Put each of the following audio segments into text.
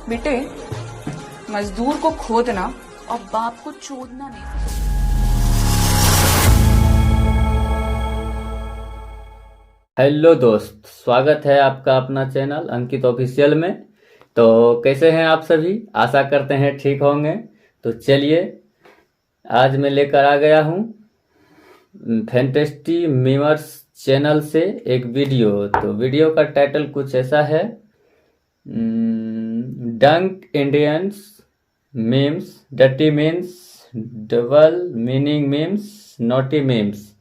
बेटे, मजदूर को खोदना और बाप को चोदना नहीं। हेलो दोस्त, स्वागत है आपका अपना चैनल अंकित ऑफिशियल में। तो कैसे हैं आप सभी? आशा करते हैं ठीक होंगे। तो चलिए, आज मैं लेकर आ गया हूँ फैंटेस्टी मीमर्स चैनल से एक वीडियो। तो वीडियो का टाइटल कुछ ऐसा है, डंक Indians memes, dirty memes, double meaning memes, naughty memes.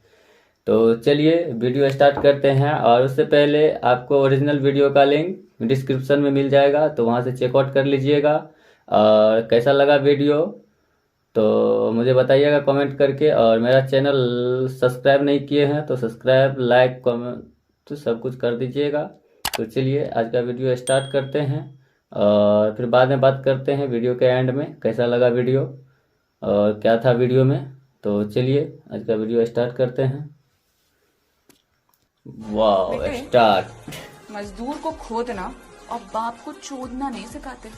तो चलिए वीडियो स्टार्ट करते हैं। और उससे पहले आपको ओरिजिनल वीडियो का लिंक डिस्क्रिप्शन में मिल जाएगा, तो वहाँ से चेकआउट कर लीजिएगा। और कैसा लगा वीडियो तो मुझे बताइएगा कमेंट करके। और मेरा चैनल सब्सक्राइब नहीं किए हैं तो सब्सक्राइब, लाइक, कमेंट तो सब कुछ कर दीजिएगा। तो चलिए आज का वीडियो स्टार्ट करते हैं और फिर बाद में बात करते हैं वीडियो के एंड में कैसा लगा वीडियो और क्या था वीडियो में। तो चलिए आज का वीडियो स्टार्ट करते हैं। वाह, स्टार्ट। मजदूर को खोदना और बाप को चोदना नहीं सिखाते।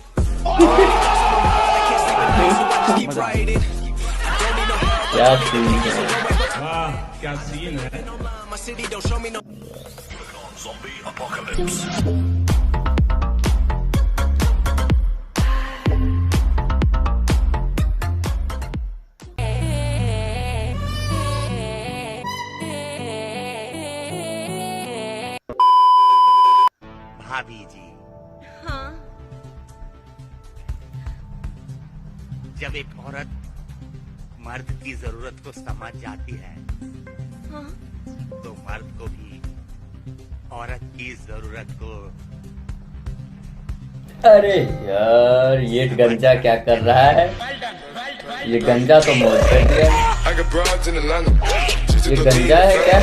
क्या सीन है, वाह क्या सीन है। भाभी जी, हाँ। जब एक औरत मर्द की जरूरत को समझ जाती है, हाँ। तो मर्द को भी औरत की जरूरत को। अरे यार, ये गंजा क्या कर रहा है? ये गंजा तो मौत कर दिया। ये गंजा है क्या?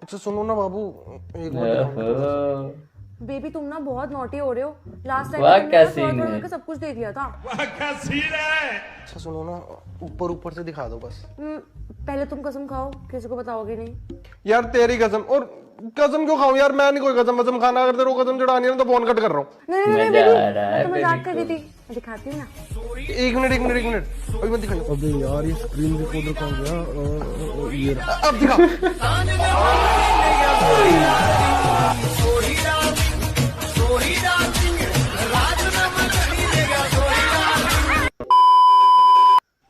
अच्छा सुनो ना बाबू, एक मिनट। बेबी तुम ना बहुत नॉटी हो रहे हो। लास्ट वाह, टाइम क्या तुमने सीन है। ना सब कुछ दे दिया था। वाह क्या सीन है। अच्छा सुनो ना, ऊपर ऊपर से दिखा दो बस। पहले तुम कसम खाओ, किसी को बताओगे नहीं। यार तेरी कसम। और कसम क्यों खाऊं यार, मैं नहीं कोई कसम वसम खाना। अगर तेरे को कसम चढ़ानी है ना तो फोन कट कर रहा हूँ। नहीं नहीं मजा बेबी, आ रहा है मैं तो मजाक कर बेबी रही को। थी। मैं दिखाती हूँ ना। एक मिनट अभी मत दिखा। अबे यार ये स्क्रीन रिकॉर्डर कहाँ गया? ये अब दिखा।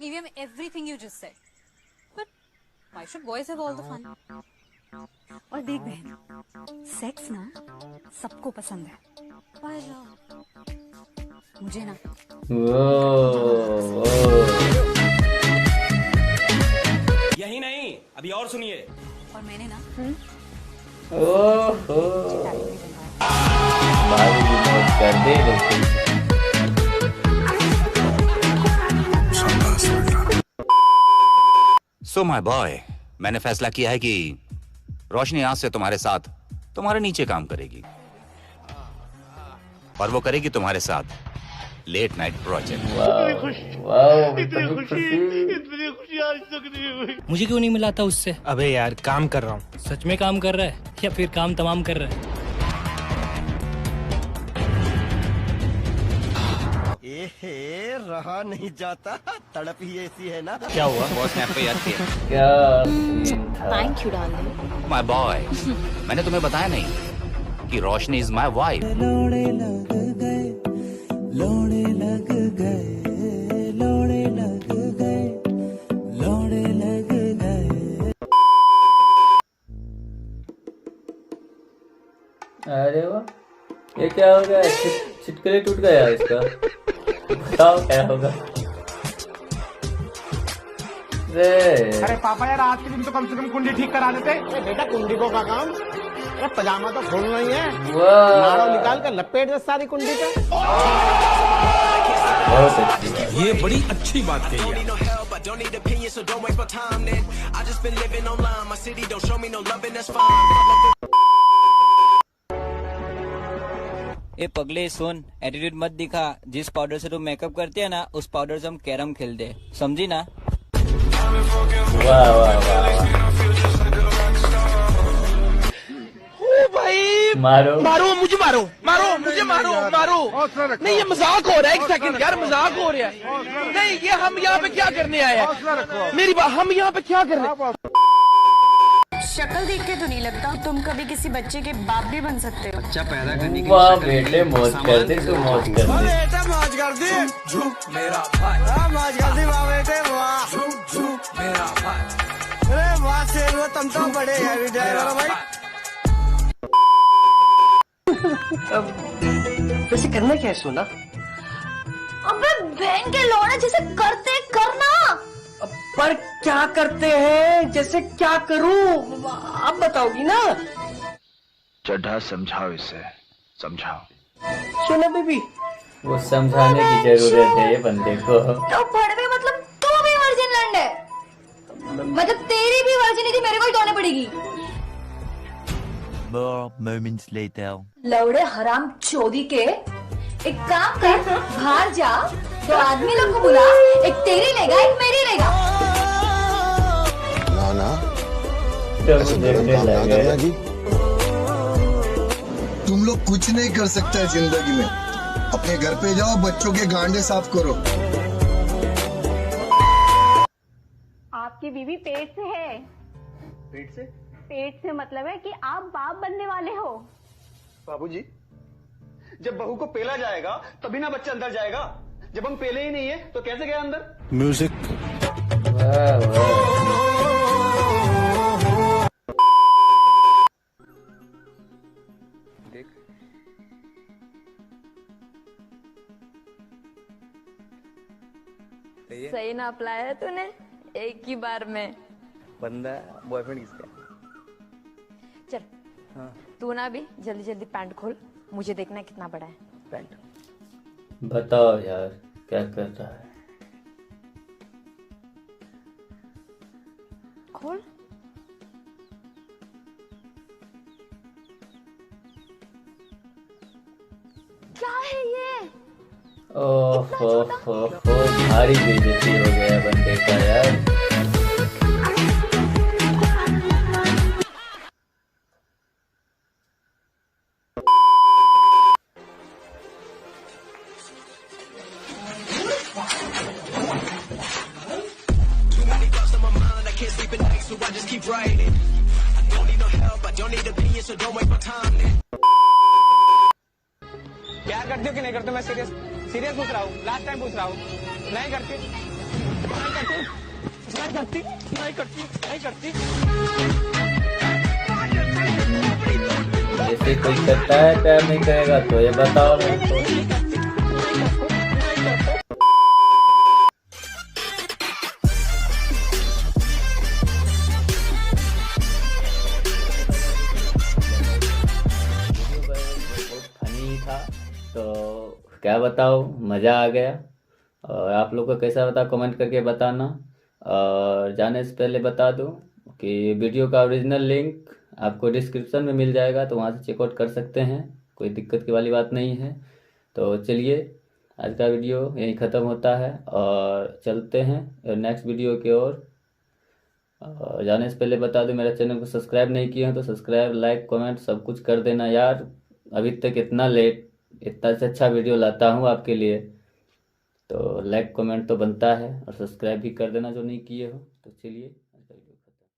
EVM everything you just said. But why should boys have all the fun? और देख बहन, सेक्स ना सबको पसंद है, पर मुझे ना। वो यही नहीं, अभी और सुनिए। और मैंने ना ओहो, भाभी की मौत कर दे लेकिन। सो माय बॉय, मैंने फैसला किया है कि रोशनी आज से तुम्हारे साथ तुम्हारे नीचे काम करेगी और वो करेगी तुम्हारे साथ लेट नाइट प्रोजेक्ट। मुझे क्यों नहीं मिलाता उससे? अबे यार काम कर रहा हूँ। सच में काम कर रहा है या फिर काम तमाम कर रहा है? रहा नहीं जाता, तड़प ही ऐसी है ना। क्या हुआ? बॉस ने आपको याद किया? क्या सीन था? Thank you darling. My boy, मैंने तुम्हें बताया नहीं कि रोशनी इज माय वाइफ। अरे वाह, ये क्या हो गया? छिटकली टूट गया इसका। बताओ क्या होगा? अरे पापा यार, आज के दिन तो कम से कम कुंडी ठीक करा देते। बेटा कुंडी को का काम? अरे पजामा तो खोलना ही है। नाड़ो निकाल कर लपेट दे सारी कुंडी पे। बहुत अच्छी बात। ये बड़ी अच्छी बात कही है। ए पगले सुन, एटीट्यूड मत दिखा। जिस पाउडर से तुम मेकअप करती है ना, उस पाउडर से हम कैरम खेलते, समझी ना? वाह वाह वाह। मारो मारो मुझे मारो मारो मुझे मारो मारो नहीं ये मजाक हो रहा है। एक सेकंड यार मजाक हो रहा है। नहीं ये हम यहाँ पे क्या करने आए हैं मेरी बात हम यहाँ पे क्या करने। शक्ल देख के तो नहीं लगता तुम कभी किसी बच्चे के बाप भी बन सकते हो। बच्चा पैदा करने की वाह बेटे मौज कर दे तू मौज कर दे। बेटा मौज कर दी मेरा भाई मौज कर दी वाह बेटे वाह मेरा भाई। अरे वाह से वो तुम तो बड़े हैवी ड्राइवर भाई। वैसे करना क्या है सोना? अबे बहन के लौड़े जैसे करते करना। पर क्या करते हैं जैसे क्या करूं आप बताओगी ना। चड्ढा समझाओ इसे समझाओ। सोना बेबी वो समझाने की जरूरत है ये बंदे को। तो पड़वे मतलब तू भी वर्जिन लैंड है। मतलब तेरी भी वर्जिनिटी मेरे को ही तोड़नी पड़ेगी। More moments later. लौड़े हराम चोदी के एक काम कर बाहर जा तो आदमी लोग को बुला। एक तेरी लेगा एक मेरी लेगा। ना ऐसे देखने लगे। जी तुम लोग कुछ नहीं कर सकते जिंदगी में। अपने घर पे जाओ बच्चों के गांडे साफ करो। आपकी बीवी पेट से है। पेट से? पेट से मतलब है कि आप बाप बनने वाले हो। बाबूजी जब बहू को पेला जाएगा तभी ना बच्चा अंदर जाएगा। जब हम पेले ही नहीं है तो कैसे गया अंदर? म्यूजिक। सही नाप लाया है तूने एक ही बार में। बंदा बॉयफ्रेंड किसका? चल हाँ। तू ना भी जल्दी जल्दी पैंट खोल मुझे देखना है कितना बड़ा है पैंट। बताओ यार क्या कर रहा है। खोल। क्या है ये? ओह भारी बेइज्जती हो गया बंदे का यार। प्यार करती हो कि नहीं करते? मैं सीरियस सीरियस पूछ रहा हूँ। लास्ट टाइम पूछ रहा हूँ। नहीं करती नहीं करती नहीं करती नहीं करती नहीं करती। जैसे कोई करता है प्यार नहीं करेगा तो ये बताओ मेरे को। तो क्या बताओ मज़ा आ गया। और आप लोग को कैसा बता कमेंट करके बताना। और जाने से पहले बता दूं कि वीडियो का ओरिजिनल लिंक आपको डिस्क्रिप्शन में मिल जाएगा तो वहां से चेकआउट कर सकते हैं। कोई दिक्कत की वाली बात नहीं है। तो चलिए आज का वीडियो यहीं ख़त्म होता है और चलते हैं नेक्स्ट वीडियो की ओर। जाने से पहले बता दूं मेरा चैनल को सब्सक्राइब नहीं किए हैं तो सब्सक्राइब लाइक कमेंट सब कुछ कर देना यार। अभी तक इतना लेट इतना से अच्छा वीडियो लाता हूँ आपके लिए तो लाइक कमेंट तो बनता है और सब्सक्राइब भी कर देना जो नहीं किए हो। तो चलिए।